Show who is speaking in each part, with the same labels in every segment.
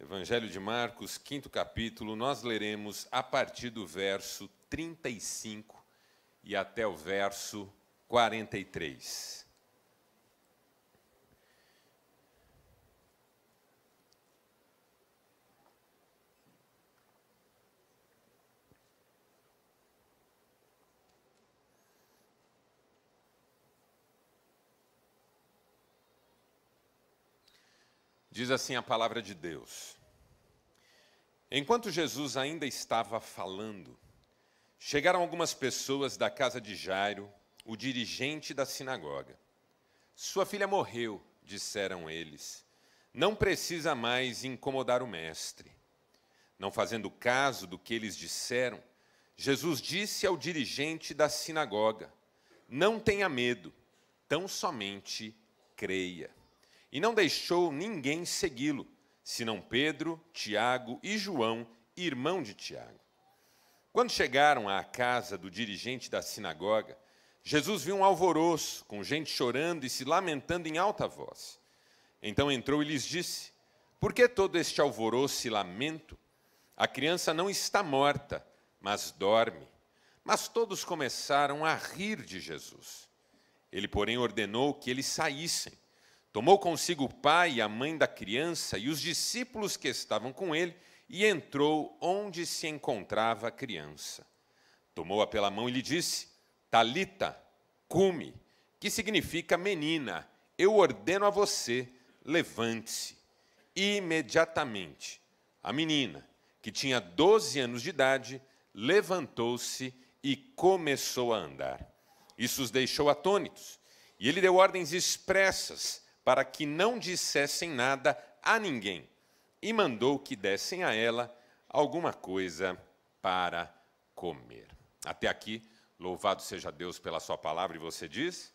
Speaker 1: Evangelho de Marcos, 5º capítulo, nós leremos a partir do verso 35 e até o verso 43. Diz assim a palavra de Deus: Enquanto Jesus ainda estava falando, chegaram algumas pessoas da casa de Jairo, o dirigente da sinagoga. Sua filha morreu, disseram eles. Não precisa mais incomodar o mestre. Não fazendo caso do que eles disseram, Jesus disse ao dirigente da sinagoga: Não tenha medo, tão somente creia. E não deixou ninguém segui-lo, senão Pedro, Tiago e João, irmão de Tiago. Quando chegaram à casa do dirigente da sinagoga, Jesus viu um alvoroço, com gente chorando e se lamentando em alta voz. Então entrou e lhes disse: Por que todo este alvoroço e lamento? A criança não está morta, mas dorme. Mas todos começaram a rir de Jesus. Ele, porém, ordenou que eles saíssem. Tomou consigo o pai e a mãe da criança e os discípulos que estavam com ele e entrou onde se encontrava a criança. Tomou-a pela mão e lhe disse: Talita, cumi, que significa menina, eu ordeno a você, levante-se. Imediatamente, a menina, que tinha 12 anos de idade, levantou-se e começou a andar. Isso os deixou atônitos, e ele deu ordens expressas para que não dissessem nada a ninguém, e mandou que dessem a ela alguma coisa para comer. Até aqui, louvado seja Deus pela sua palavra, e você diz?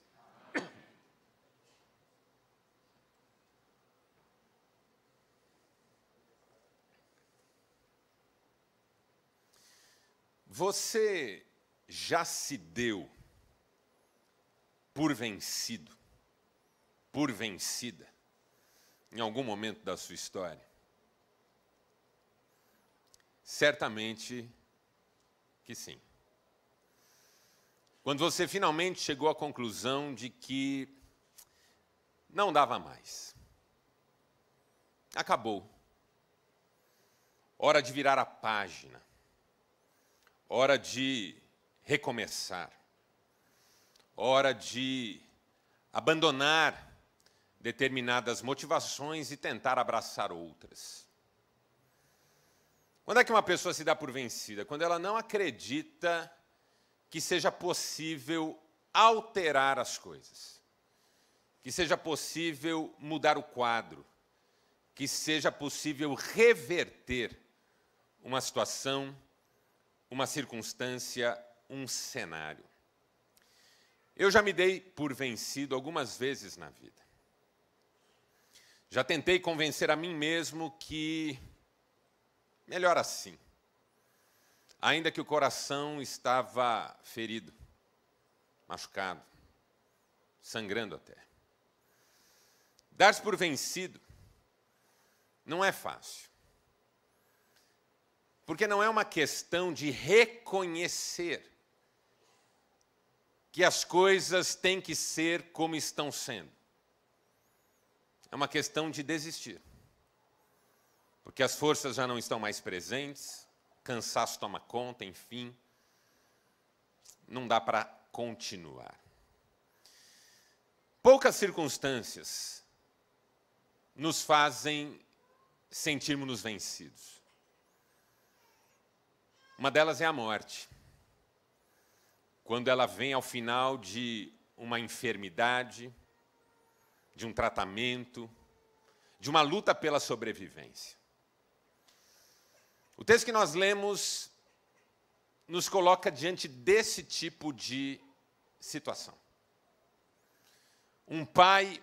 Speaker 1: Você já se deu por vencido, por vencida, em algum momento da sua história? Certamente que sim. Quando você finalmente chegou à conclusão de que não dava mais. Acabou. Hora de virar a página. Hora de recomeçar. Hora de abandonar determinadas motivações e tentar abraçar outras. Quando é que uma pessoa se dá por vencida? Quando ela não acredita que seja possível alterar as coisas, que seja possível mudar o quadro, que seja possível reverter uma situação, uma circunstância, um cenário. Eu já me dei por vencido algumas vezes na vida. Já tentei convencer a mim mesmo que melhor assim, ainda que o coração estava ferido, machucado, sangrando até. Dar-se por vencido não é fácil, porque não é uma questão de reconhecer que as coisas têm que ser como estão sendo. É uma questão de desistir. Porque as forças já não estão mais presentes, cansaço toma conta, enfim. Não dá para continuar. Poucas circunstâncias nos fazem sentirmos-nos vencidos. Uma delas é a morte. Quando ela vem ao final de uma enfermidade, de um tratamento, de uma luta pela sobrevivência. O texto que nós lemos nos coloca diante desse tipo de situação. Um pai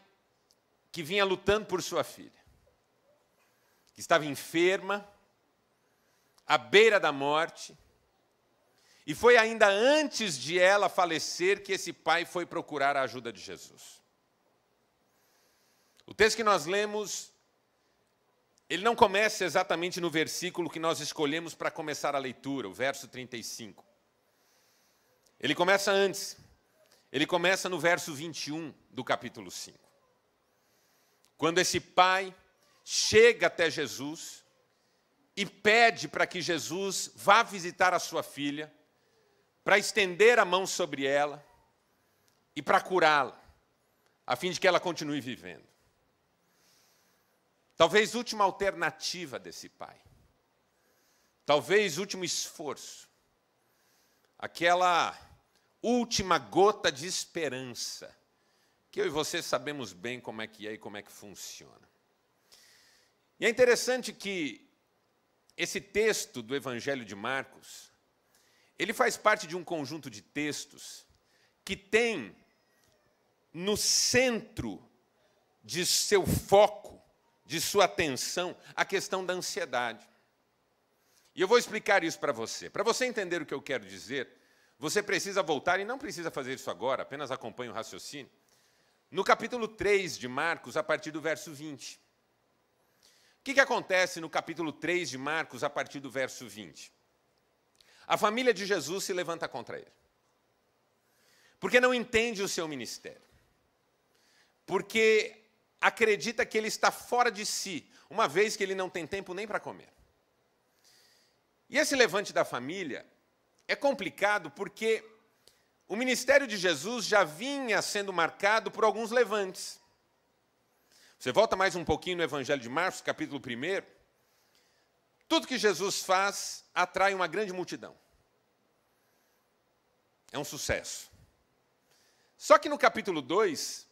Speaker 1: que vinha lutando por sua filha, que estava enferma, à beira da morte, e foi ainda antes de ela falecer que esse pai foi procurar a ajuda de Jesus. O texto que nós lemos ele não começa exatamente no versículo que nós escolhemos para começar a leitura, o verso 35. Ele começa antes. Ele começa no verso 21 do capítulo 5. Quando esse pai chega até Jesus e pede para que Jesus vá visitar a sua filha, para estender a mão sobre ela e para curá-la, a fim de que ela continue vivendo. Talvez última alternativa desse pai. Talvez último esforço. Aquela última gota de esperança, que eu e você sabemos bem como é que é e como é que funciona. E é interessante que esse texto do Evangelho de Marcos, ele faz parte de um conjunto de textos que tem no centro de seu foco, de sua atenção, a questão da ansiedade. E eu vou explicar isso para você. Para você entender o que eu quero dizer, você precisa voltar, e não precisa fazer isso agora, apenas acompanhe o raciocínio, no capítulo 3 de Marcos, a partir do verso 20. O que acontece no capítulo 3 de Marcos, a partir do verso 20? A família de Jesus se levanta contra ele. Porque não entende o seu ministério. Porque acredita que ele está fora de si, uma vez que ele não tem tempo nem para comer. E esse levante da família é complicado porque o ministério de Jesus já vinha sendo marcado por alguns levantes. Você volta mais um pouquinho no Evangelho de Marcos, capítulo 1. Tudo que Jesus faz atrai uma grande multidão. É um sucesso. Só que no capítulo 2,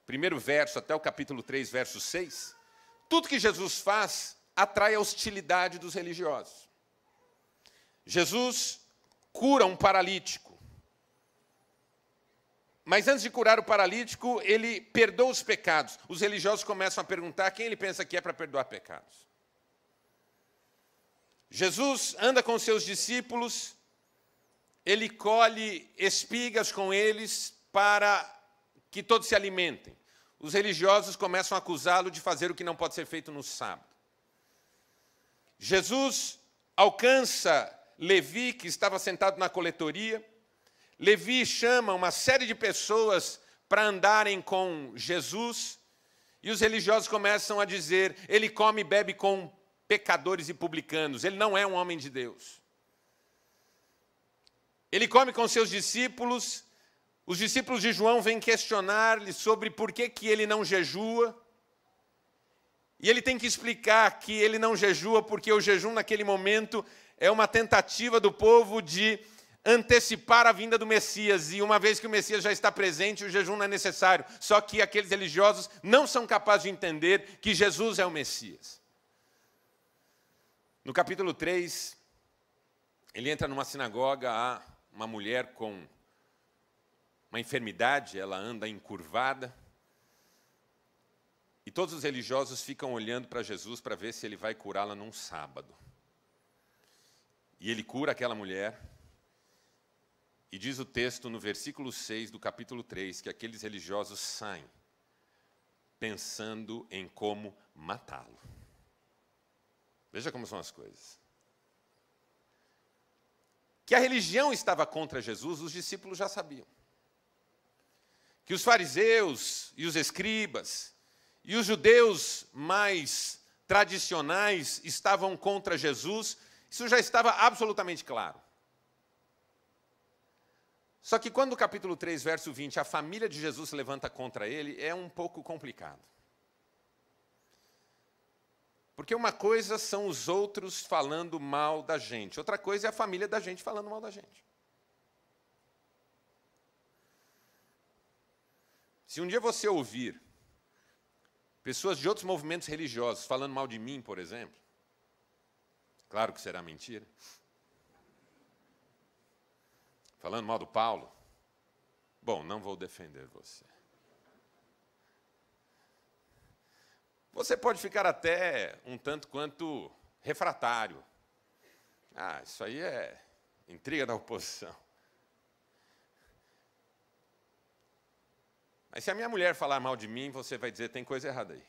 Speaker 1: primeiro verso até o capítulo 3, verso 6, tudo que Jesus faz atrai a hostilidade dos religiosos. Jesus cura um paralítico. Mas antes de curar o paralítico, ele perdoa os pecados. Os religiosos começam a perguntar quem ele pensa que é para perdoar pecados. Jesus anda com seus discípulos, ele colhe espigas com eles para que todos se alimentem. Os religiosos começam a acusá-lo de fazer o que não pode ser feito no sábado. Jesus alcança Levi, que estava sentado na coletoria. Levi chama uma série de pessoas para andarem com Jesus, e os religiosos começam a dizer, ele come e bebe com pecadores e publicanos, ele não é um homem de Deus. Ele come com seus discípulos, os discípulos de João vêm questionar-lhe sobre por que ele não jejua, e ele tem que explicar que ele não jejua porque o jejum naquele momento é uma tentativa do povo de antecipar a vinda do Messias, e uma vez que o Messias já está presente, o jejum não é necessário. Só que aqueles religiosos não são capazes de entender que Jesus é o Messias. No capítulo 3, ele entra numa sinagoga, há uma mulher com uma enfermidade, ela anda encurvada, e todos os religiosos ficam olhando para Jesus para ver se ele vai curá-la num sábado. E ele cura aquela mulher, e diz o texto no versículo 6 do capítulo 3, que aqueles religiosos saem pensando em como matá-lo. Veja como são as coisas. Que a religião estava contra Jesus, os discípulos já sabiam. Que os fariseus e os escribas e os judeus mais tradicionais estavam contra Jesus, isso já estava absolutamente claro. Só que quando no capítulo 3, verso 20, a família de Jesus se levanta contra ele, é um pouco complicado. Porque uma coisa são os outros falando mal da gente, outra coisa é a família da gente falando mal da gente. Se um dia você ouvir pessoas de outros movimentos religiosos falando mal de mim, por exemplo, claro que será mentira, falando mal do Paulo, bom, não vou defender você. Você pode ficar até um tanto quanto refratário. Ah, isso aí é intriga da oposição. Mas se a minha mulher falar mal de mim, você vai dizer, tem coisa errada aí.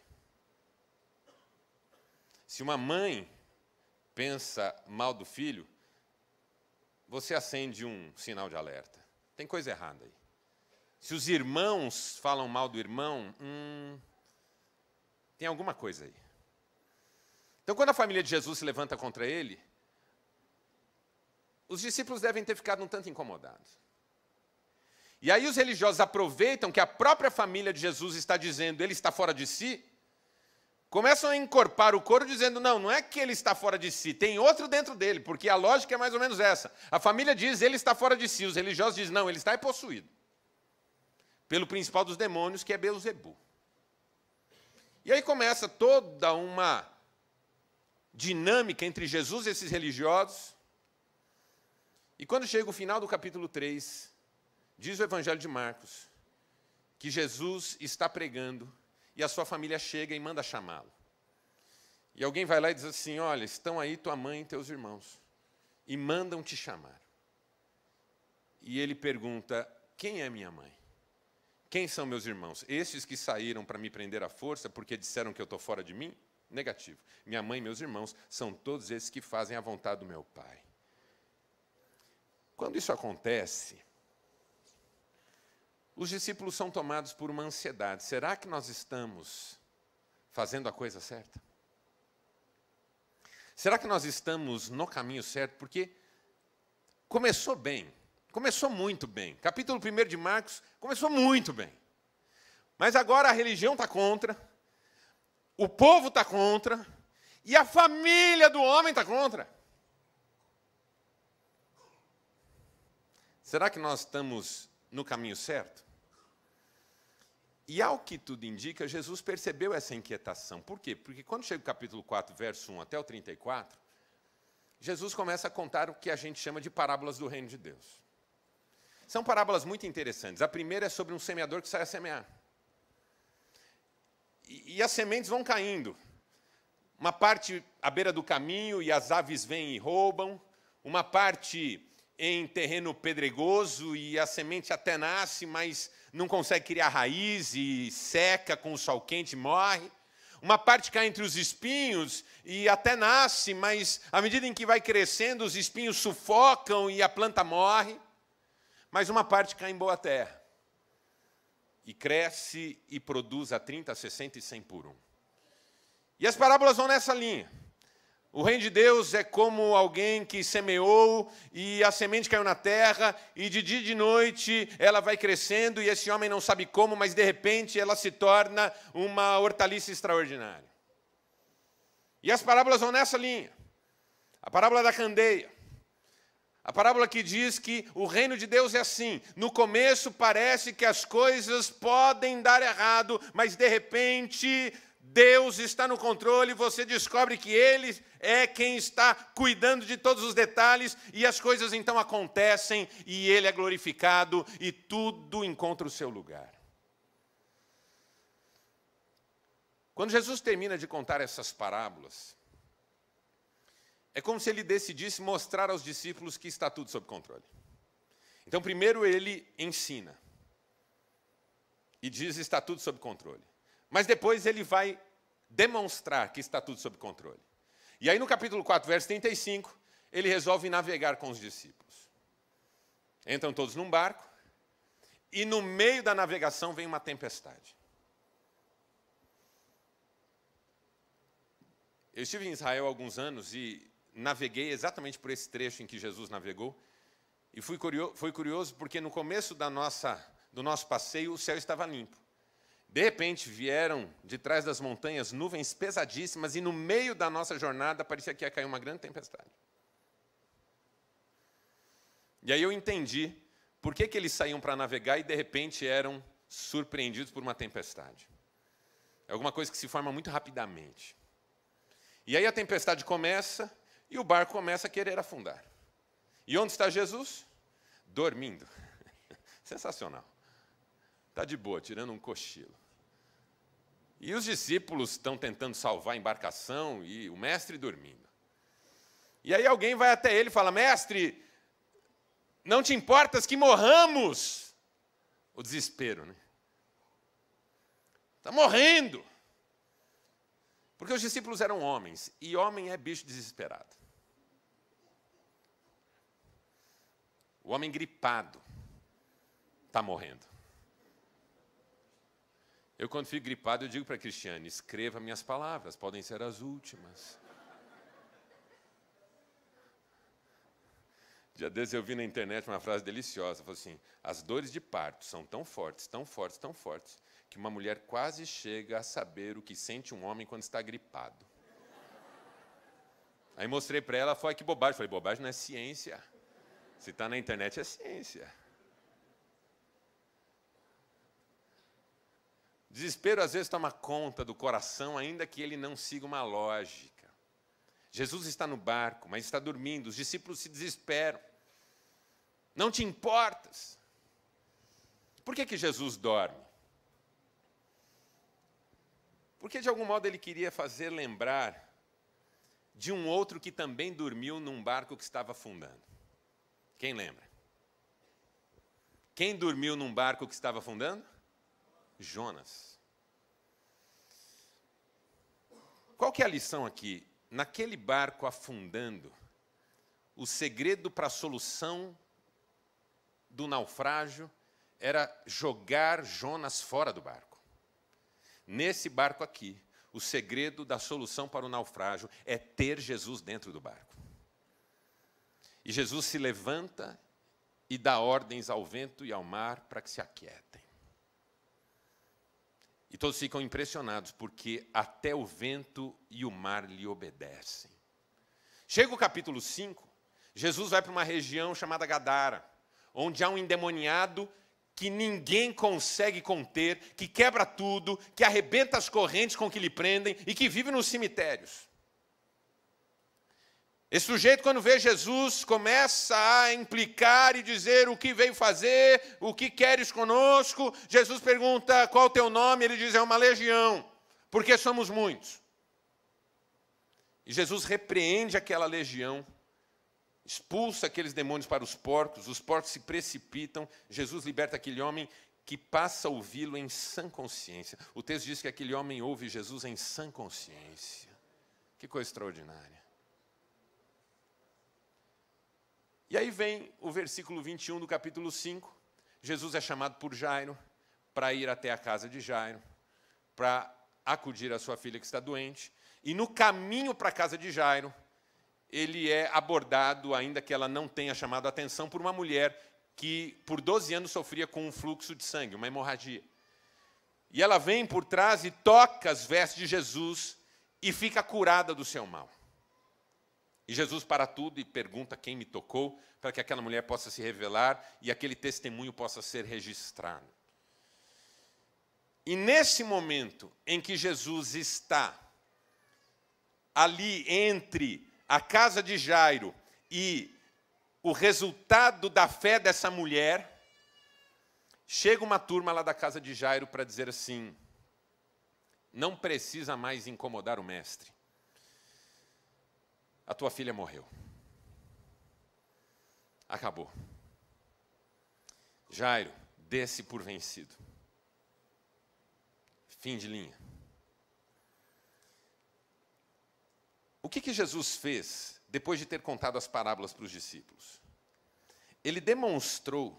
Speaker 1: Se uma mãe pensa mal do filho, você acende um sinal de alerta. Tem coisa errada aí. Se os irmãos falam mal do irmão, tem alguma coisa aí. Então, quando a família de Jesus se levanta contra ele, os discípulos devem ter ficado um tanto incomodados. E aí os religiosos aproveitam que a própria família de Jesus está dizendo, ele está fora de si, começam a encorpar o coro dizendo, não é que ele está fora de si, tem outro dentro dele, porque a lógica é mais ou menos essa. A família diz, ele está fora de si, os religiosos dizem, não, ele está possuído. Pelo principal dos demônios, que é Beelzebu. E aí começa toda uma dinâmica entre Jesus e esses religiosos. E quando chega o final do capítulo 3, diz o Evangelho de Marcos, que Jesus está pregando e a sua família chega e manda chamá-lo. E alguém vai lá e diz assim, olha, estão aí tua mãe e teus irmãos, e mandam te chamar. E ele pergunta, quem é minha mãe? Quem são meus irmãos? Esses que saíram para me prender à força porque disseram que eu estou fora de mim? Negativo. Minha mãe e meus irmãos são todos esses que fazem a vontade do meu Pai. Quando isso acontece, os discípulos são tomados por uma ansiedade. Será que nós estamos fazendo a coisa certa? Será que nós estamos no caminho certo? Porque começou bem, começou muito bem. Capítulo 1 de Marcos começou muito bem. Mas agora a religião está contra, o povo está contra, e a família do homem está contra. Será que nós estamos no caminho certo? E ao que tudo indica, Jesus percebeu essa inquietação. Por quê? Porque quando chega o capítulo 4, verso 1 até o 34, Jesus começa a contar o que a gente chama de parábolas do reino de Deus. São parábolas muito interessantes. A primeira é sobre um semeador que sai a semear. E as sementes vão caindo. Uma parte à beira do caminho e as aves vêm e roubam. Uma parte em terreno pedregoso e a semente até nasce, mas não consegue criar raiz e seca com o sol quente e morre. Uma parte cai entre os espinhos e até nasce, mas à medida em que vai crescendo, os espinhos sufocam e a planta morre. Mas uma parte cai em boa terra e cresce e produz a 30, 60 e 100 por um. E as parábolas vão nessa linha. O reino de Deus é como alguém que semeou e a semente caiu na terra e de dia e de noite ela vai crescendo e esse homem não sabe como, mas de repente ela se torna uma hortaliça extraordinária. E as parábolas vão nessa linha. A parábola da candeia. A parábola que diz que o reino de Deus é assim. No começo parece que as coisas podem dar errado, mas de repente Deus está no controle e você descobre que Ele é quem está cuidando de todos os detalhes e as coisas então acontecem e Ele é glorificado e tudo encontra o seu lugar. Quando Jesus termina de contar essas parábolas, é como se ele decidisse mostrar aos discípulos que está tudo sob controle. Então, primeiro ele ensina e diz que está tudo sob controle. Mas depois ele vai demonstrar que está tudo sob controle. E aí no capítulo 4, verso 35, ele resolve navegar com os discípulos. Entram todos num barco e no meio da navegação vem uma tempestade. Eu estive em Israel há alguns anos e naveguei exatamente por esse trecho em que Jesus navegou. E foi curioso porque no começo do nosso passeio o céu estava limpo. De repente vieram de trás das montanhas nuvens pesadíssimas e no meio da nossa jornada parecia que ia cair uma grande tempestade. E aí eu entendi por que eles saíam para navegar e de repente eram surpreendidos por uma tempestade. É alguma coisa que se forma muito rapidamente. E aí a tempestade começa e o barco começa a querer afundar. E onde está Jesus? Dormindo. Sensacional. Está de boa, tirando um cochilo. E os discípulos estão tentando salvar a embarcação e o mestre dormindo. E aí alguém vai até ele e fala, mestre, não te importas que morramos? O desespero, né? Está morrendo. Porque os discípulos eram homens, e homem é bicho desesperado. O homem gripado está morrendo. Eu, quando fico gripado, eu digo para a Cristiane, escreva minhas palavras, podem ser as últimas. Dia desses eu vi na internet uma frase deliciosa, falou assim, as dores de parto são tão fortes, tão fortes, tão fortes, que uma mulher quase chega a saber o que sente um homem quando está gripado. Aí mostrei para ela, foi que bobagem. Falei, bobagem não é ciência. Se está na internet é ciência. Desespero às vezes toma conta do coração, ainda que ele não siga uma lógica. Jesus está no barco, mas está dormindo. Os discípulos se desesperam. Não te importas. Por que Jesus dorme? Porque, de algum modo, ele queria fazer lembrar de um outro que também dormiu num barco que estava afundando. Quem lembra? Quem dormiu num barco que estava afundando? Jonas. Qual que é a lição aqui? Naquele barco afundando, o segredo para a solução do naufrágio era jogar Jonas fora do barco. Nesse barco aqui, o segredo da solução para o naufrágio é ter Jesus dentro do barco. E Jesus se levanta e dá ordens ao vento e ao mar para que se aquietem. E todos ficam impressionados, porque até o vento e o mar lhe obedecem. Chega o capítulo 5, Jesus vai para uma região chamada Gadara, onde há um endemoniado que ninguém consegue conter, que quebra tudo, que arrebenta as correntes com que lhe prendem e que vive nos cemitérios. Esse sujeito, quando vê Jesus, começa a implicar e dizer o que veio fazer, o que queres conosco. Jesus pergunta, qual é o teu nome? Ele diz, é uma legião, porque somos muitos. E Jesus repreende aquela legião, expulsa aqueles demônios para os porcos se precipitam, Jesus liberta aquele homem que passa a ouvi-lo em sã consciência. O texto diz que aquele homem ouve Jesus em sã consciência. Que coisa extraordinária. E aí vem o versículo 21 do capítulo 5. Jesus é chamado por Jairo para ir até a casa de Jairo, para acudir a sua filha que está doente. E no caminho para a casa de Jairo, ele é abordado, ainda que ela não tenha chamado a atenção, por uma mulher que por 12 anos sofria com um fluxo de sangue, uma hemorragia. E ela vem por trás e toca as vestes de Jesus e fica curada do seu mal. E Jesus para tudo e pergunta quem me tocou, para que aquela mulher possa se revelar e aquele testemunho possa ser registrado. E nesse momento em que Jesus está ali entre a casa de Jairo e o resultado da fé dessa mulher, chega uma turma lá da casa de Jairo para dizer assim, não precisa mais incomodar o mestre. A tua filha morreu. Acabou. Jairo, dê-se por vencido. Fim de linha. O que Jesus fez depois de ter contado as parábolas para os discípulos? Ele demonstrou,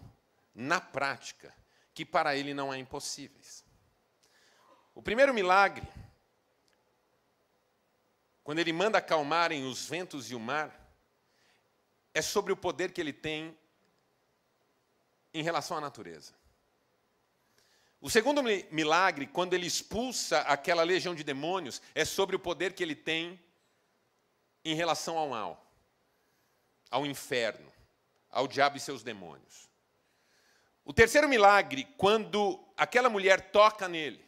Speaker 1: na prática, que para ele não há impossíveis. O primeiro milagre, quando ele manda acalmarem os ventos e o mar, é sobre o poder que ele tem em relação à natureza. O segundo milagre, quando ele expulsa aquela legião de demônios, é sobre o poder que ele tem em relação ao mal, ao inferno, ao diabo e seus demônios. O terceiro milagre, quando aquela mulher toca nele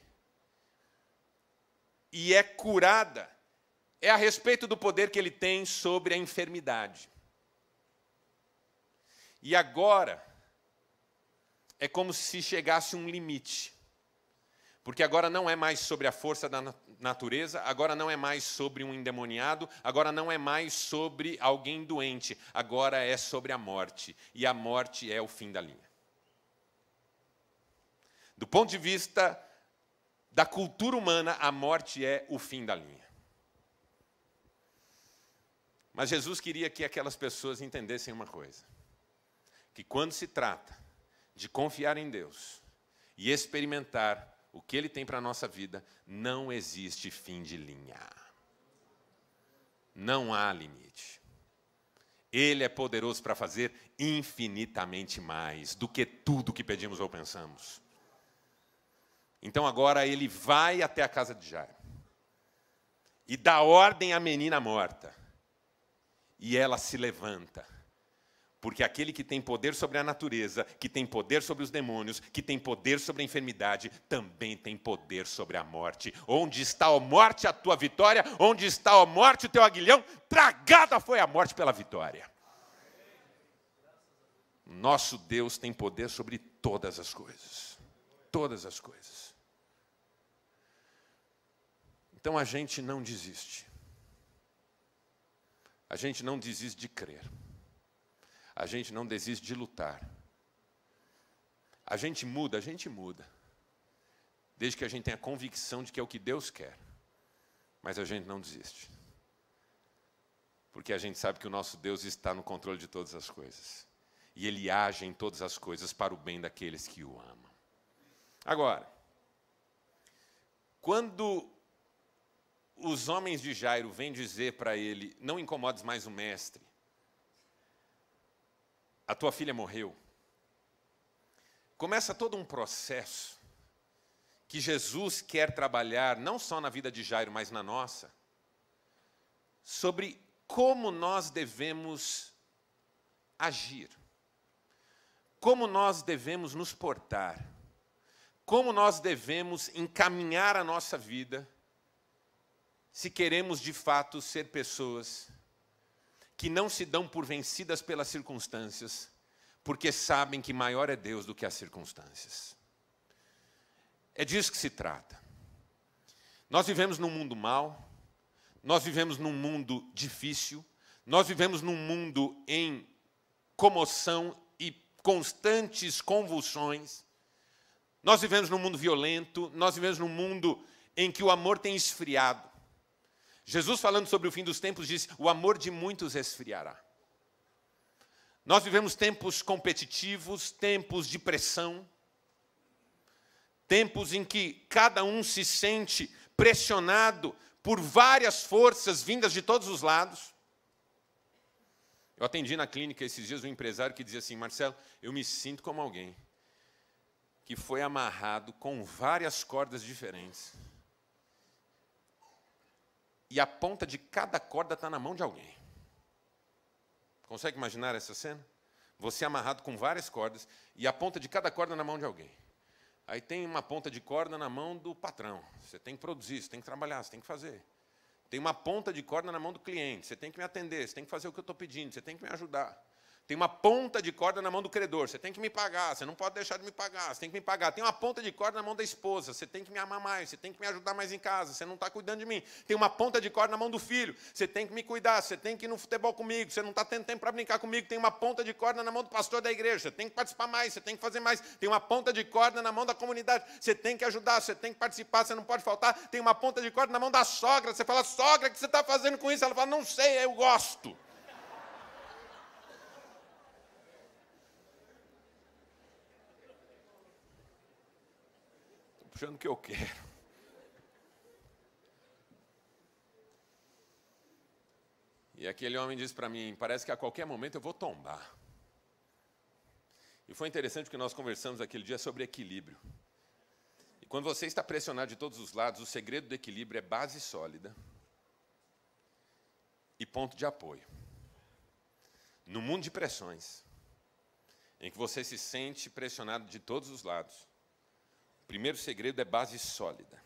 Speaker 1: e é curada, é a respeito do poder que ele tem sobre a enfermidade. E agora, é como se chegasse um limite. Porque agora não é mais sobre a força da natureza, agora não é mais sobre um endemoniado, agora não é mais sobre alguém doente, agora é sobre a morte. E a morte é o fim da linha. Do ponto de vista da cultura humana, a morte é o fim da linha. Mas Jesus queria que aquelas pessoas entendessem uma coisa: que quando se trata de confiar em Deus e experimentar o que Ele tem para a nossa vida, não existe fim de linha. Não há limite. Ele é poderoso para fazer infinitamente mais do que tudo que pedimos ou pensamos. Então agora ele vai até a casa de Jairo e dá ordem à menina morta. E ela se levanta. Porque aquele que tem poder sobre a natureza, que tem poder sobre os demônios, que tem poder sobre a enfermidade, também tem poder sobre a morte. Onde está a morte, a tua vitória? Onde está a morte, o teu aguilhão? Tragada foi a morte pela vitória. Nosso Deus tem poder sobre todas as coisas. Todas as coisas. Então a gente não desiste. A gente não desiste de crer. A gente não desiste de lutar. A gente muda. Desde que a gente tenha convicção de que é o que Deus quer. Mas a gente não desiste. Porque a gente sabe que o nosso Deus está no controle de todas as coisas. E Ele age em todas as coisas para o bem daqueles que o amam. Agora, quando os homens de Jairo vêm dizer para ele: não incomodes mais o mestre, a tua filha morreu. Começa todo um processo que Jesus quer trabalhar, não só na vida de Jairo, mas na nossa, sobre como nós devemos agir, como nós devemos nos portar, como nós devemos encaminhar a nossa vida, se queremos de fato ser pessoas que não se dão por vencidas pelas circunstâncias, porque sabem que maior é Deus do que as circunstâncias. É disso que se trata. Nós vivemos num mundo mau, nós vivemos num mundo difícil, nós vivemos num mundo em comoção e constantes convulsões, nós vivemos num mundo violento, nós vivemos num mundo em que o amor tem esfriado. Jesus, falando sobre o fim dos tempos, diz: o amor de muitos esfriará. Nós vivemos tempos competitivos, tempos de pressão, tempos em que cada um se sente pressionado por várias forças vindas de todos os lados. Eu atendi na clínica esses dias um empresário que dizia assim: Marcelo, eu me sinto como alguém que foi amarrado com várias cordas diferentes. E a ponta de cada corda está na mão de alguém. Consegue imaginar essa cena? Você amarrado com várias cordas e a ponta de cada corda na mão de alguém. Aí tem uma ponta de corda na mão do patrão. Você tem que produzir, você tem que trabalhar, você tem que fazer. Tem uma ponta de corda na mão do cliente. Você tem que me atender, você tem que fazer o que eu estou pedindo, você tem que me ajudar. Tem uma ponta de corda na mão do credor. Você tem que me pagar, você não pode deixar de me pagar, você tem que me pagar. Tem uma ponta de corda na mão da esposa. Você tem que me amar mais, você tem que me ajudar mais em casa, você não está cuidando de mim. Tem uma ponta de corda na mão do filho. Você tem que me cuidar, você tem que ir no futebol comigo, você não está tendo tempo para brincar comigo. Tem uma ponta de corda na mão do pastor da igreja. Você tem que participar mais, você tem que fazer mais. Tem uma ponta de corda na mão da comunidade. Você tem que ajudar, você tem que participar, você não pode faltar. Tem uma ponta de corda na mão da sogra. Você fala: sogra, o que você está fazendo com isso? Ela fala: não sei, eu gosto. Puxando o que eu quero. E aquele homem disse para mim: parece que a qualquer momento eu vou tombar. E foi interessante porque nós conversamos aquele dia sobre equilíbrio. E quando você está pressionado de todos os lados, o segredo do equilíbrio é base sólida e ponto de apoio. No mundo de pressões, em que você se sente pressionado de todos os lados, o primeiro segredo é base sólida.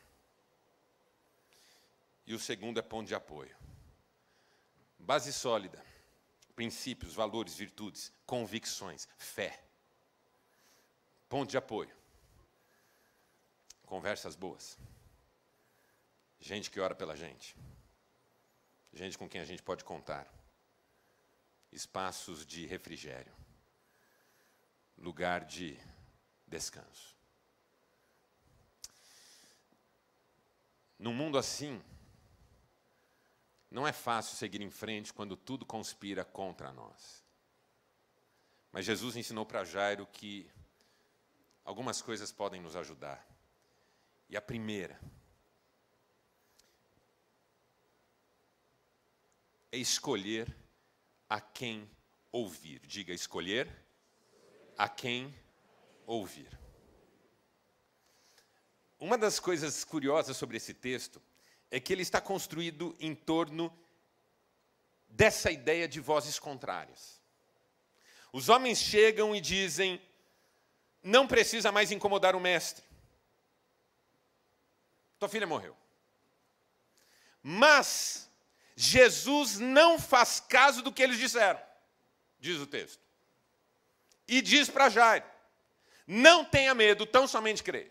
Speaker 1: E o segundo é ponto de apoio. Base sólida, princípios, valores, virtudes, convicções, fé. Ponto de apoio, conversas boas. Gente que ora pela gente. Gente com quem a gente pode contar. Espaços de refrigério. Lugar de descanso. Num mundo assim, Não é fácil seguir em frente quando tudo conspira contra nós. Mas Jesus ensinou para Jairo que algumas coisas podem nos ajudar. E a primeira é escolher a quem ouvir. Diga, escolher a quem ouvir. Uma das coisas curiosas sobre esse texto é que ele está construído em torno dessa ideia de vozes contrárias. Os homens chegam e dizem: não precisa mais incomodar o mestre. Tua filha morreu. Mas Jesus não faz caso do que eles disseram, diz o texto. E diz para Jairo: não tenha medo, tão somente creia.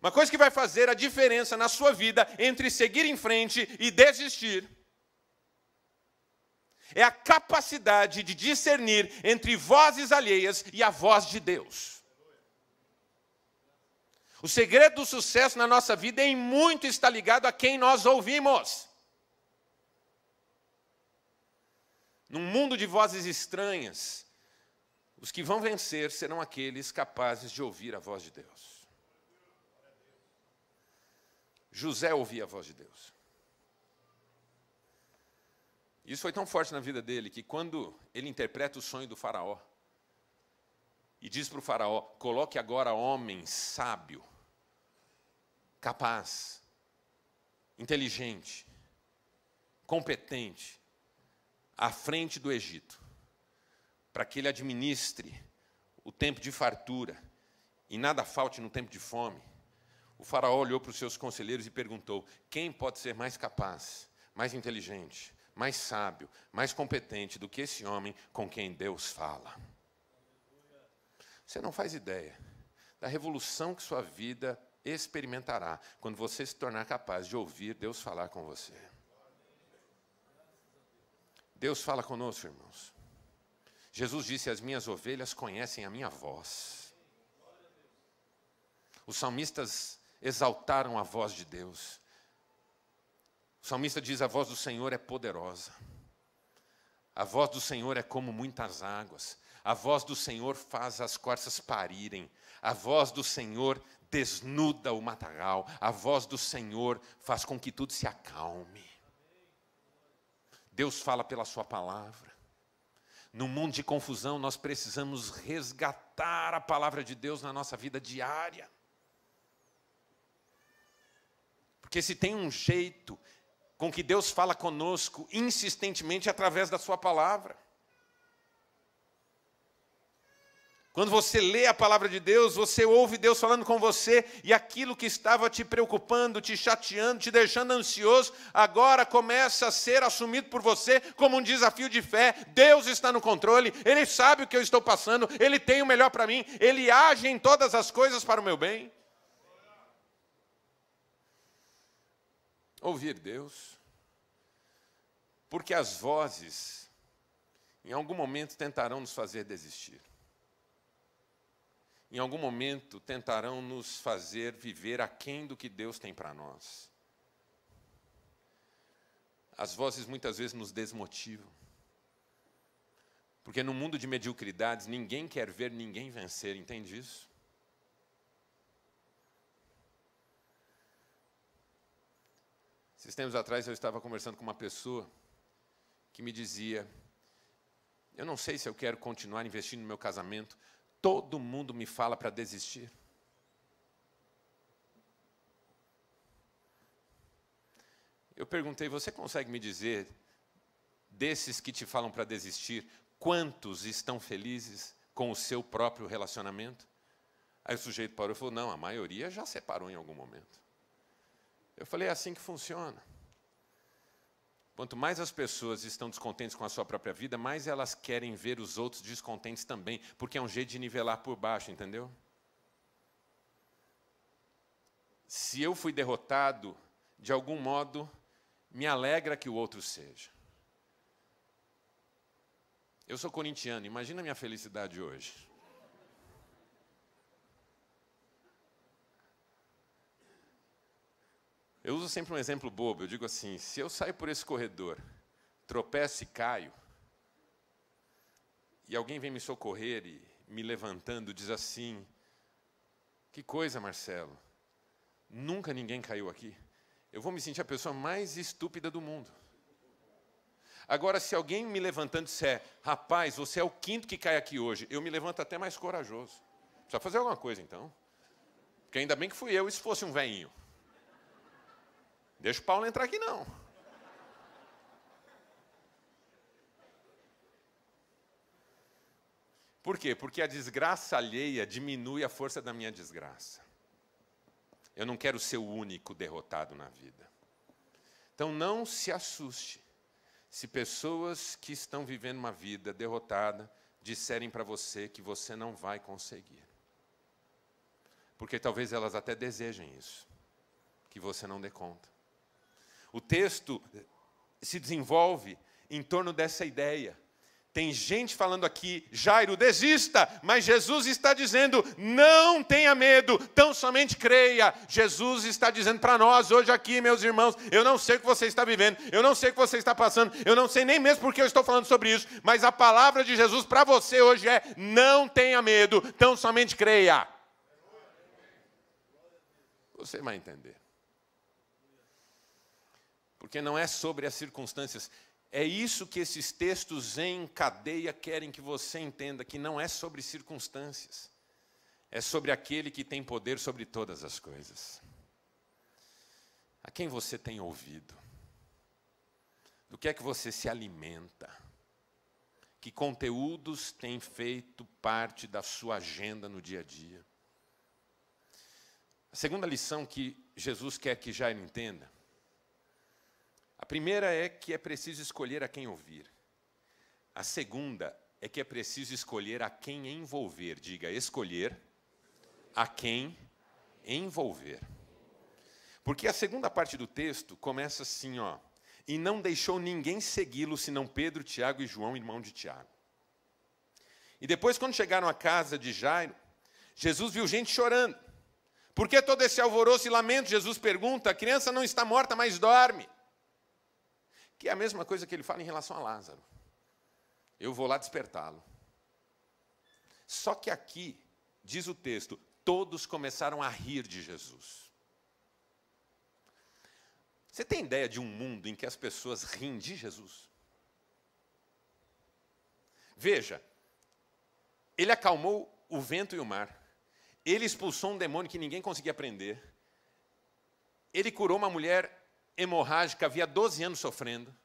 Speaker 1: Uma coisa que vai fazer a diferença na sua vida entre seguir em frente e desistir é a capacidade de discernir entre vozes alheias e a voz de Deus. O segredo do sucesso na nossa vida em muito está ligado a quem nós ouvimos. Num mundo de vozes estranhas, os que vão vencer serão aqueles capazes de ouvir a voz de Deus. José ouvia a voz de Deus. Isso foi tão forte na vida dele que quando ele interpreta o sonho do faraó e diz para o faraó: coloque agora homem sábio, capaz, inteligente, competente, à frente do Egito, para que ele administre o tempo de fartura e nada falte no tempo de fome. O faraó olhou para os seus conselheiros e perguntou: quem pode ser mais capaz, mais inteligente, mais sábio, mais competente do que esse homem com quem Deus fala? Você não faz ideia da revolução que sua vida experimentará quando você se tornar capaz de ouvir Deus falar com você. Deus fala conosco, irmãos. Jesus disse: as minhas ovelhas conhecem a minha voz. Os salmistas exaltaram a voz de Deus. O salmista diz: a voz do Senhor é poderosa. A voz do Senhor é como muitas águas. A voz do Senhor faz as corças parirem. A voz do Senhor desnuda o matagal. A voz do Senhor faz com que tudo se acalme. Deus fala pela sua palavra. No mundo de confusão, nós precisamos resgatar a palavra de Deus na nossa vida diária. Porque se tem um jeito com que Deus fala conosco insistentemente através da sua palavra. Quando você lê a palavra de Deus, você ouve Deus falando com você, e aquilo que estava te preocupando, te chateando, te deixando ansioso, agora começa a ser assumido por você como um desafio de fé. Deus está no controle, Ele sabe o que eu estou passando, Ele tem o melhor para mim, Ele age em todas as coisas para o meu bem. Ouvir Deus, porque as vozes, em algum momento, tentarão nos fazer desistir. Em algum momento, tentarão nos fazer viver aquém do que Deus tem para nós. As vozes muitas vezes nos desmotivam. Porque no mundo de mediocridades, ninguém quer ver ninguém vencer, entende isso? Esses tempos atrás eu estava conversando com uma pessoa que me dizia: eu não sei se eu quero continuar investindo no meu casamento, todo mundo me fala para desistir. Eu perguntei: você consegue me dizer, desses que te falam para desistir, quantos estão felizes com o seu próprio relacionamento? Aí o sujeito parou e falou: não, a maioria já separou em algum momento. Eu falei: é assim que funciona. Quanto mais as pessoas estão descontentes com a sua própria vida, mais elas querem ver os outros descontentes também, porque é um jeito de nivelar por baixo, entendeu? Se eu fui derrotado, de algum modo, me alegra que o outro seja. Eu sou corintiano, imagina a minha felicidade hoje. Eu uso sempre um exemplo bobo, eu digo assim, se eu saio por esse corredor, tropeço e caio, e alguém vem me socorrer e me levantando, diz assim, que coisa, Marcelo, nunca ninguém caiu aqui. Eu vou me sentir a pessoa mais estúpida do mundo. Agora, se alguém me levantando disser, rapaz, você é o quinto que cai aqui hoje, eu me levanto até mais corajoso. Precisa fazer alguma coisa, então. Porque ainda bem que fui eu, e se fosse um velhinho? Deixa o Paulo entrar aqui, não. Por quê? Porque a desgraça alheia diminui a força da minha desgraça. Eu não quero ser o único derrotado na vida. Então, não se assuste se pessoas que estão vivendo uma vida derrotada disserem para você que você não vai conseguir. Porque talvez elas até desejem isso, que você não dê conta. O texto se desenvolve em torno dessa ideia. Tem gente falando aqui, Jairo, desista, mas Jesus está dizendo, não tenha medo, tão somente creia. Jesus está dizendo para nós hoje aqui, meus irmãos, eu não sei o que você está vivendo, eu não sei o que você está passando, eu não sei nem mesmo porque eu estou falando sobre isso, mas a palavra de Jesus para você hoje é, não tenha medo, tão somente creia. Você vai entender. Porque não é sobre as circunstâncias. É isso que esses textos em cadeia querem que você entenda, que não é sobre circunstâncias. É sobre aquele que tem poder sobre todas as coisas. A quem você tem ouvido? Do que é que você se alimenta? Que conteúdos têm feito parte da sua agenda no dia a dia? A segunda lição que Jesus quer que Jairo entenda, a primeira é que é preciso escolher a quem ouvir. A segunda é que é preciso escolher a quem envolver. Diga, escolher a quem envolver. Porque a segunda parte do texto começa assim, ó. E não deixou ninguém segui-lo, senão Pedro, Tiago e João, irmão de Tiago. E depois, quando chegaram à casa de Jairo, Jesus viu gente chorando. Por que todo esse alvoroço e lamento? Jesus pergunta, a criança não está morta, mas dorme. Que é a mesma coisa que ele fala em relação a Lázaro. Eu vou lá despertá-lo. Só que aqui, diz o texto, todos começaram a rir de Jesus. Você tem ideia de um mundo em que as pessoas riem de Jesus? Veja, ele acalmou o vento e o mar. Ele expulsou um demônio que ninguém conseguia prender. Ele curou uma mulher hemorrágica, havia 12 anos sofrendo.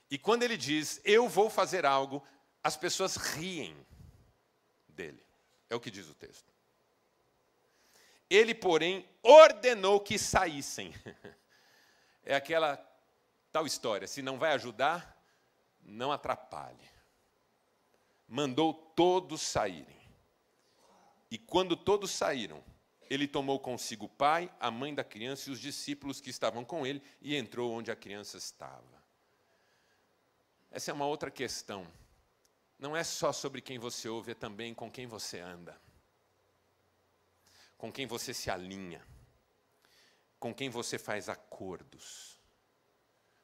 Speaker 1: E quando ele diz, eu vou fazer algo, as pessoas riem dele. É o que diz o texto. Ele, porém, ordenou que saíssem. É aquela tal história, se não vai ajudar, não atrapalhe. Mandou todos saírem. E quando todos saíram, ele tomou consigo o pai, a mãe da criança e os discípulos que estavam com ele e entrou onde a criança estava. Essa é uma outra questão. Não é só sobre quem você ouve, é também com quem você anda. Com quem você se alinha. Com quem você faz acordos.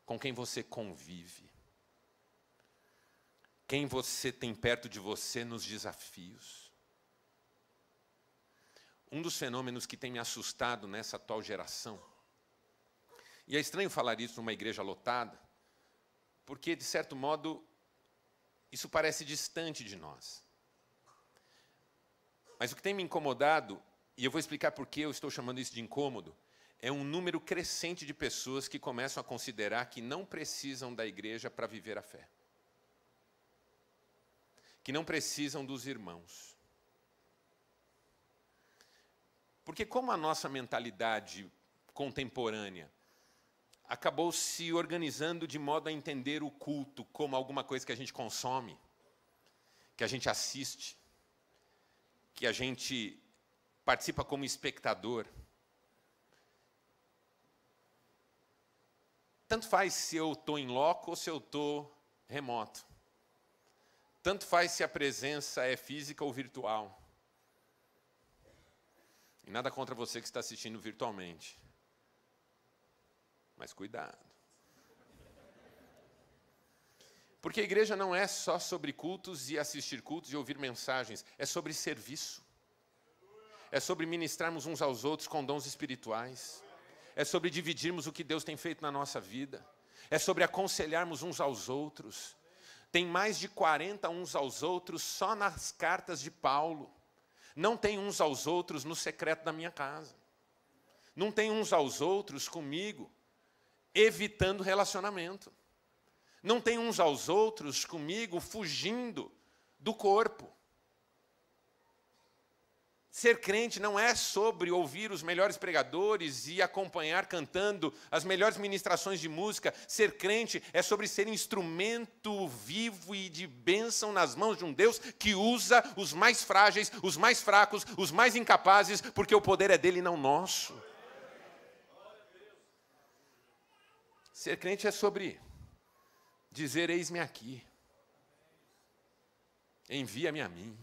Speaker 1: Com quem você convive. Quem você tem perto de você nos desafios. Um dos fenômenos que tem me assustado nessa atual geração, e é estranho falar isso numa igreja lotada, porque, de certo modo, isso parece distante de nós. Mas o que tem me incomodado, e eu vou explicar por que eu estou chamando isso de incômodo, é um número crescente de pessoas que começam a considerar que não precisam da igreja para viver a fé. Que não precisam dos irmãos. Porque como a nossa mentalidade contemporânea acabou se organizando de modo a entender o culto como alguma coisa que a gente consome, que a gente assiste, que a gente participa como espectador. Tanto faz se eu estou em loco ou se eu estou remoto. Tanto faz se a presença é física ou virtual. E nada contra você que está assistindo virtualmente. Mas cuidado. Porque a igreja não é só sobre cultos e assistir cultos e ouvir mensagens, é sobre serviço. É sobre ministrarmos uns aos outros com dons espirituais. É sobre dividirmos o que Deus tem feito na nossa vida. É sobre aconselharmos uns aos outros. Tem mais de 40 uns aos outros só nas cartas de Paulo. Não tem uns aos outros no secreto da minha casa. Não tem uns aos outros comigo, evitando relacionamento. Não tem uns aos outros comigo fugindo do corpo. Ser crente não é sobre ouvir os melhores pregadores e acompanhar cantando as melhores ministrações de música. Ser crente é sobre ser instrumento vivo e de bênção nas mãos de um Deus que usa os mais frágeis, os mais fracos, os mais incapazes, porque o poder é dele e não nosso. Ser crente é sobre dizer: eis-me aqui, envia-me a mim.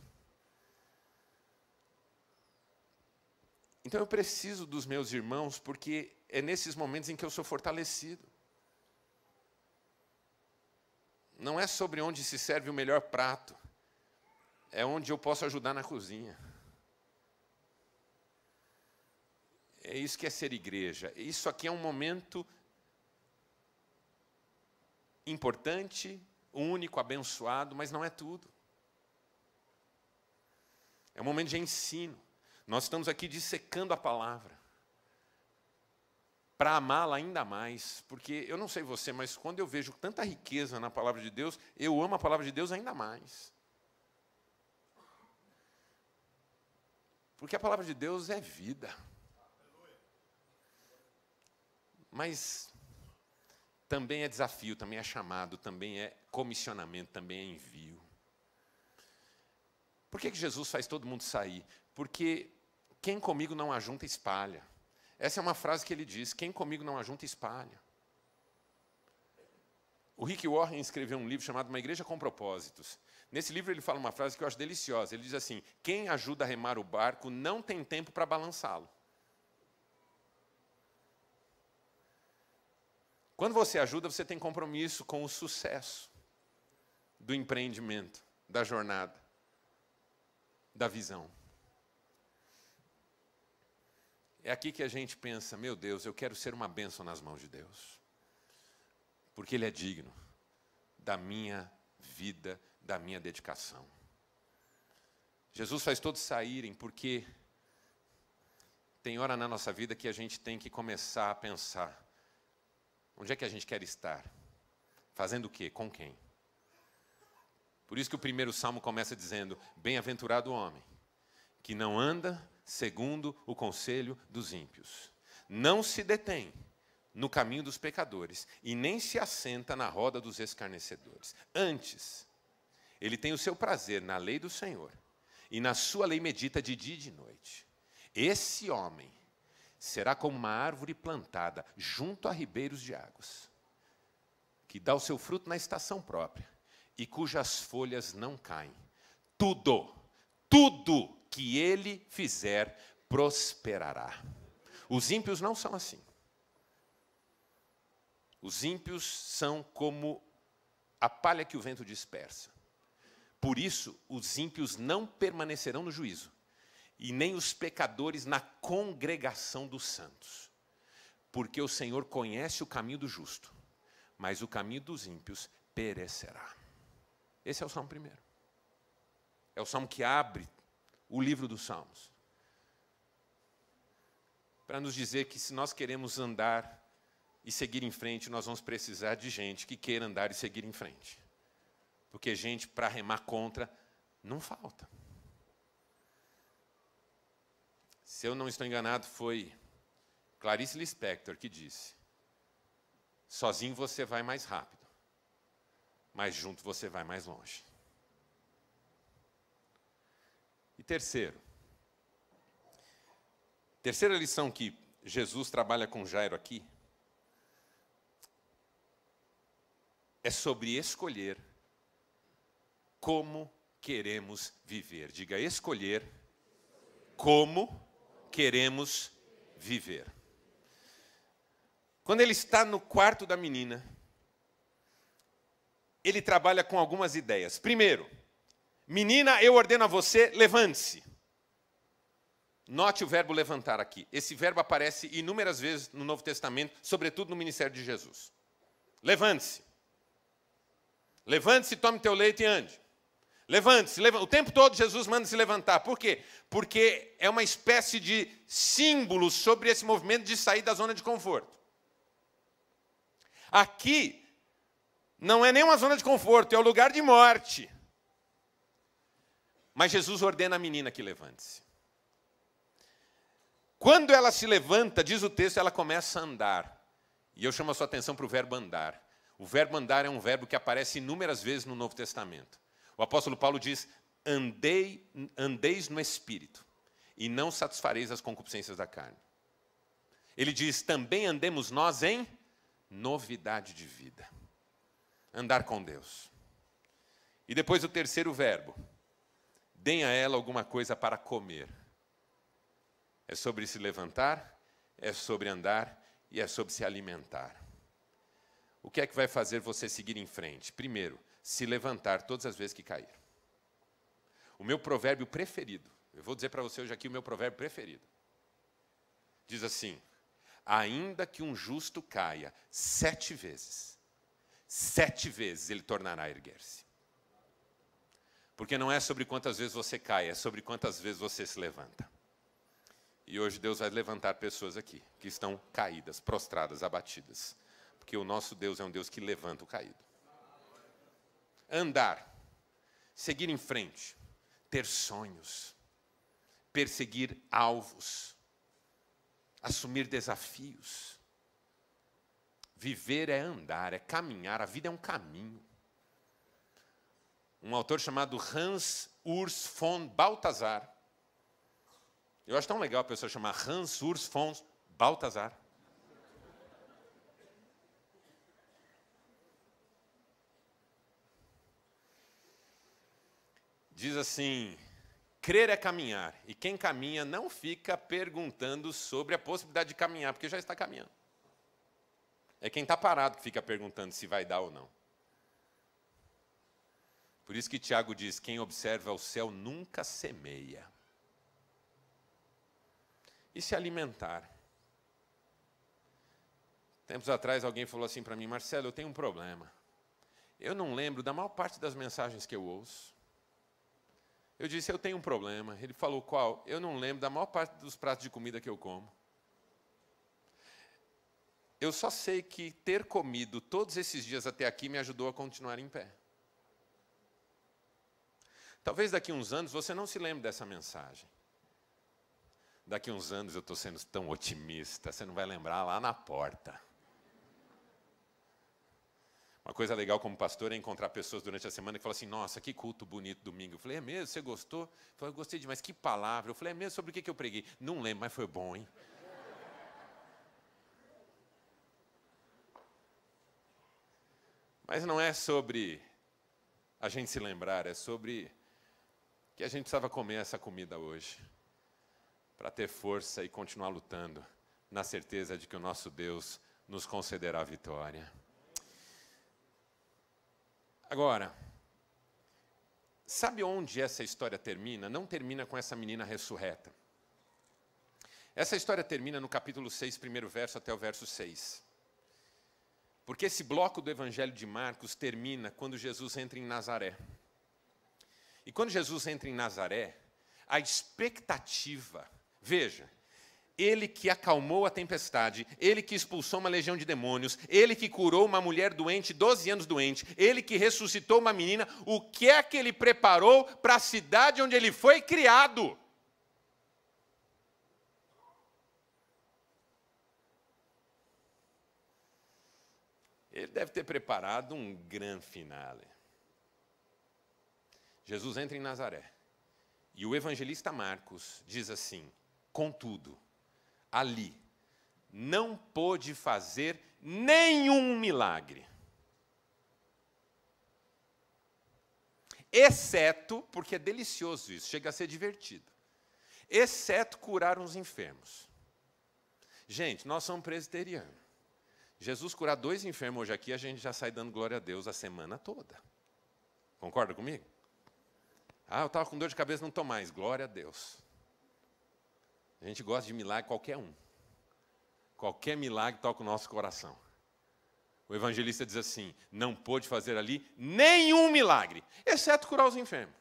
Speaker 1: Então eu preciso dos meus irmãos, porque é nesses momentos em que eu sou fortalecido. Não é sobre onde se serve o melhor prato, é onde eu posso ajudar na cozinha. É isso que é ser igreja. Isso aqui é um momento importante, único, abençoado, mas não é tudo. É um momento de ensino. Nós estamos aqui dissecando a palavra para amá-la ainda mais, porque eu não sei você, mas quando eu vejo tanta riqueza na palavra de Deus, eu amo a palavra de Deus ainda mais. Porque a palavra de Deus é vida. Mas também é desafio, também é chamado, também é comissionamento, também é envio. Por que Jesus faz todo mundo sair? Porque quem comigo não ajunta, espalha. Essa é uma frase que ele diz: quem comigo não ajunta, espalha. O Rick Warren escreveu um livro chamado Uma Igreja com Propósitos. Nesse livro ele fala uma frase que eu acho deliciosa. Ele diz assim: quem ajuda a remar o barco não tem tempo para balançá-lo. Quando você ajuda, você tem compromisso com o sucesso do empreendimento, da jornada, da visão. É aqui que a gente pensa: meu Deus, eu quero ser uma bênção nas mãos de Deus. Porque Ele é digno da minha vida, da minha dedicação. Jesus faz todos saírem porque tem hora na nossa vida que a gente tem que começar a pensar: onde é que a gente quer estar? Fazendo o quê? Com quem? Por isso que o primeiro salmo começa dizendo: bem-aventurado o homem que não anda segundo o conselho dos ímpios, não se detém no caminho dos pecadores e nem se assenta na roda dos escarnecedores. Antes, ele tem o seu prazer na lei do Senhor e na sua lei medita de dia e de noite. Esse homem será como uma árvore plantada junto a ribeiros de águas, que dá o seu fruto na estação própria e cujas folhas não caem. Tudo que ele fizer prosperará. Os ímpios não são assim. Os ímpios são como a palha que o vento dispersa. Por isso, os ímpios não permanecerão no juízo, e nem os pecadores na congregação dos santos. Porque o Senhor conhece o caminho do justo, mas o caminho dos ímpios perecerá. Esse é o Salmo 1. É o Salmo que abre o livro dos Salmos, para nos dizer que se nós queremos andar e seguir em frente, nós vamos precisar de gente que queira andar e seguir em frente. Porque gente para remar contra não falta. Se eu não estou enganado, foi Clarice Lispector que disse: sozinho você vai mais rápido, mas junto você vai mais longe. E terceira lição que Jesus trabalha com Jairo aqui é sobre escolher como queremos viver. Diga: escolher como queremos viver. Quando ele está no quarto da menina, ele trabalha com algumas ideias. Primeiro, menina, eu ordeno a você, levante-se. Note o verbo levantar aqui. Esse verbo aparece inúmeras vezes no Novo Testamento, sobretudo no ministério de Jesus. Levante-se. Levante-se, tome teu leite e ande. Levante-se. O tempo todo Jesus manda se levantar. Por quê? Porque é uma espécie de símbolo sobre esse movimento de sair da zona de conforto. Aqui não é nem uma zona de conforto, é o lugar de morte. Mas Jesus ordena a menina que levante-se. Quando ela se levanta, diz o texto, ela começa a andar. E eu chamo a sua atenção para o verbo andar. O verbo andar é um verbo que aparece inúmeras vezes no Novo Testamento. O apóstolo Paulo diz, andeis no Espírito, e não satisfareis as concupiscências da carne. Ele diz, também andemos nós em novidade de vida. Andar com Deus. E depois o terceiro verbo, deem a ela alguma coisa para comer. É sobre se levantar, é sobre andar e é sobre se alimentar. O que é que vai fazer você seguir em frente? Primeiro, se levantar todas as vezes que cair. O meu provérbio preferido, eu vou dizer para você hoje aqui o meu provérbio preferido. Diz assim, ainda que um justo caia 7 vezes ele tornará a erguer-se. Porque não é sobre quantas vezes você cai, é sobre quantas vezes você se levanta. E hoje Deus vai levantar pessoas aqui, que estão caídas, prostradas, abatidas. Porque o nosso Deus é um Deus que levanta o caído. Andar, seguir em frente, ter sonhos, perseguir alvos, assumir desafios. Viver é andar, é caminhar, a vida é um caminho. Um autor chamado Hans Urs von Balthasar. Eu acho tão legal a pessoa chamar Hans Urs von Balthasar. Diz assim, crer é caminhar, e quem caminha não fica perguntando sobre a possibilidade de caminhar, porque já está caminhando. É quem está parado que fica perguntando se vai dar ou não. Por isso que Tiago diz, quem observa o céu nunca semeia. E se alimentar. Tempos atrás alguém falou assim para mim, Marcelo, eu tenho um problema. Eu não lembro da maior parte das mensagens que eu ouço. Eu disse, eu tenho um problema. Ele falou, qual? Eu não lembro da maior parte dos pratos de comida que eu como. Eu só sei que ter comido todos esses dias até aqui me ajudou a continuar em pé. Talvez daqui a uns anos você não se lembre dessa mensagem. Daqui a uns anos eu estou sendo tão otimista, você não vai lembrar lá na porta. Uma coisa legal como pastor é encontrar pessoas durante a semana que falam assim, nossa, que culto bonito domingo. Eu falei, é mesmo? Você gostou? Eu falei, eu gostei demais, que palavra. Eu falei, é mesmo? Sobre o que eu preguei? Não lembro, mas foi bom, hein? Mas não é sobre a gente se lembrar, é sobre que a gente precisava comer essa comida hoje, para ter força e continuar lutando, na certeza de que o nosso Deus nos concederá a vitória. Agora, sabe onde essa história termina? Não termina com essa menina ressurreta. Essa história termina no capítulo 6, primeiro verso até o verso 6. Porque esse bloco do Evangelho de Marcos termina quando Jesus entra em Nazaré. E quando Jesus entra em Nazaré, a expectativa, veja, ele que acalmou a tempestade, ele que expulsou uma legião de demônios, ele que curou uma mulher doente, 12 anos doente, ele que ressuscitou uma menina, o que é que ele preparou para a cidade onde ele foi criado? Ele deve ter preparado um grande finale. Jesus entra em Nazaré. E o evangelista Marcos diz assim, contudo, ali não pôde fazer nenhum milagre. Exceto, porque é delicioso isso, chega a ser divertido. Exceto curar uns enfermos. Gente, nós somos presbiterianos. Jesus curar 2 enfermos hoje aqui, a gente já sai dando glória a Deus a semana toda. Concorda comigo? Ah, eu estava com dor de cabeça, não estou mais. Glória a Deus. A gente gosta de milagre, qualquer um. Qualquer milagre toca o nosso coração. O evangelista diz assim, não pôde fazer ali nenhum milagre, exceto curar os enfermos.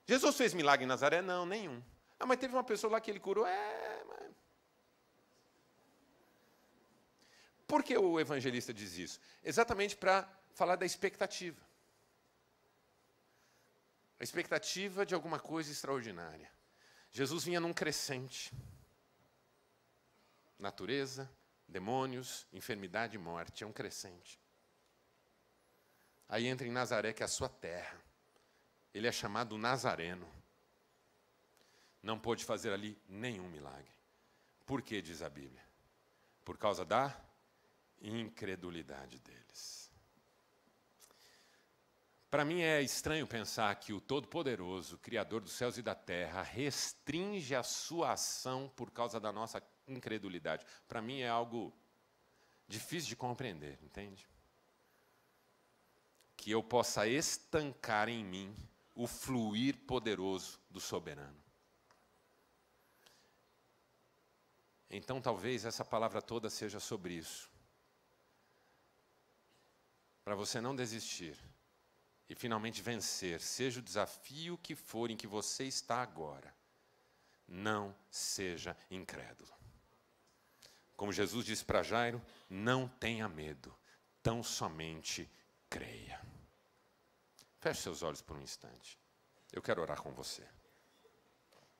Speaker 1: Jesus fez milagre em Nazaré? Não, nenhum. Ah, mas teve uma pessoa lá que ele curou? Mas... Por que o evangelista diz isso? Exatamente para falar da expectativa. A expectativa de alguma coisa extraordinária. Jesus vinha num crescente. Natureza, demônios, enfermidade e morte. É um crescente. Aí entra em Nazaré, que é a sua terra. Ele é chamado Nazareno. Não pôde fazer ali nenhum milagre. Por que, diz a Bíblia? Por causa da incredulidade deles. Para mim é estranho pensar que o Todo-Poderoso, Criador dos céus e da terra, restringe a sua ação por causa da nossa incredulidade. Para mim é algo difícil de compreender, entende? Que eu possa estancar em mim o fluir poderoso do soberano. Então talvez essa palavra toda seja sobre isso. Para você não desistir e finalmente vencer, seja o desafio que for em que você está agora, não seja incrédulo. Como Jesus disse para Jairo, não tenha medo, tão somente creia. Feche seus olhos por um instante. Eu quero orar com você.